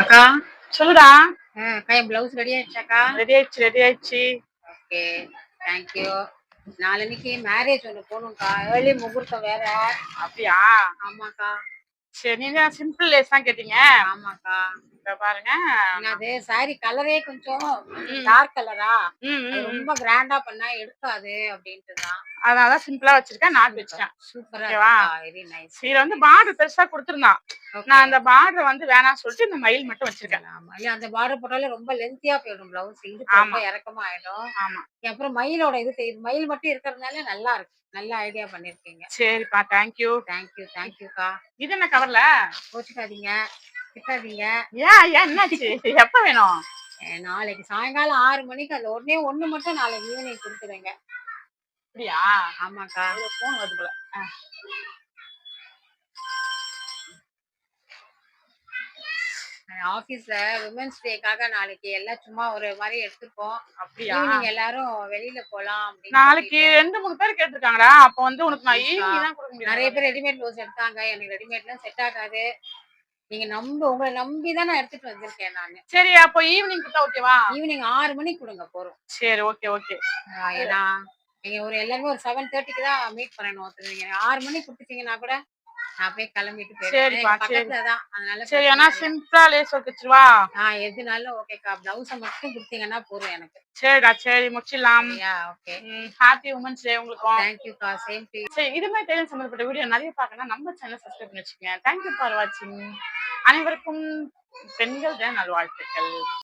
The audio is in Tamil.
அக்கா. சொல்லுடா. அக்கா என் பிளவுஸ் ரெடி ஆயிடுச்சாக்கா? ரெடி ஆயிடுச்சு ரெடி ஆயிடுச்சு. Okay, thank you. நாளைக்கு மேரேஜ் ஒன்று போகணும்க்கா, ஏர்லி முகூர்த்தம் வேற. அப்படியா? ஆமாக்கா. சரி, நீங்க சிம்பிள் லேஸ் தான் கேட்டீங்க. ஆமாக்கா. இத பாருங்க. அது சாரி கலரே கொஞ்சம் டார்க் கலரா, ரொம்ப கிராண்டா பண்ணா எடுக்காது அப்படின்ட்டு தான். அதனால சிம்பிளா வச்சிருக்கேன், நாட் வச்சிட்டேன். சூப்பரா ஓகேவா? Very nice. இதுல வந்து பார்டர் பெருசா கொடுத்திருந்தான். நான் அந்த பார்டர் வந்து வேணாம்னு சொல்லிட்டு இந்த மயில் மட்டும் வச்சிருக்கேன். ஆமா, இல்ல அந்த பார்டர் போட்டாலே ரொம்ப லென்த்தியா போயிடும் பிளவுஸ், இது ரொம்ப இறக்கமா ஆயிடும். ஆமா. அப்புறம் மயிலோட இது மயில் மட்டும் இருக்கிறதுனால நல்லா இருக்கு. நல்ல ஐடியா பண்ணிருக்கீங்க. சரிப்பா, தேங்க்யூ. தேங்க்யூ தேங்க்யூக்கா. இது என்ன கவர்ல? கோச்சுக்காதீங்க, திட்டாதீங்க. ஏன் என்னாச்சு? எப்ப வேணும்? நாளைக்கு சாயங்காலம் 6 மணிக்கு அந்த ஒண்ணு மட்டும் நாளைக்கு ஈவினிங் கொடுத்துருங்க. அப்படியா? ஆமாக்கா. போன் வருது போல. ஆபீஸ்ல விமென்ஸ் டேக்காக நாளைக்கு எல்லாம் சும்மா ஒரு மாதிரி எடுத்துருக்கோம். அப்படியா? ஈவினிங் எல்லாரும் வெளியில போலாம் அப்படின்னு. நாளைக்கு 2-3 பேர் கேட்டிருக்காங்கடா. அப்ப வந்து உனக்கு நான் ஈவினிங் தான் கொடுக்க முடியும். நிறைய பேர் ரெடிமேட் ப்ளவுஸ் எடுத்தாங்க, எனக்கு ரெடிமேட்லாம் செட் ஆகாது. நீங்க உங்களை நம்பி தான் நான் எடுத்துட்டு வந்திருக்கேன் நானு. சரி, அப்போ ஈவினிங் கொடுத்தா ஓகேவா? ஈவினிங் 6 மணிக்கு கொடுங்க போறோம். சரி, ஓகே ஓகே. ஏன்னா நீங்க எல்லாருமே ஒரு 7:30க்கு தான் மீட் பண்ணணும். நீங்க 6 மணிக்கு கொடுத்துட்டீங்கன்னா கூட நான் போய் கிளம்பிட்டு போயிடுவேன். பக்கத்துல தான், அதனால சரி. ஆனா சிம்பிளா லேஸ் வச்சுவா. எதுனாலும் ஓகேக்கா, பிளவுஸை மட்டும் கொடுத்தீங்கன்னா போதும் எனக்கு. சரிடா, சரி முடிச்சிடலாம். ஓகே. ஹாப்பி உமன்ஸ் டே உங்களுக்கும். தேங்க்யூக்கா, சேம் டு யூ. சரி, இது மாதிரி டெய்லரிங் சம்பந்தப்பட்ட வீடியோ நிறைய பார்க்கணும், நம்ம சேனல் சப்ஸ்கிரைப் பண்ணி வச்சுக்கோங்க. தேங்க்யூ ஃபார் வாட்சிங். அனைவருக்கும் பெண்கள் தின நல்வாழ்த்துக்கள்.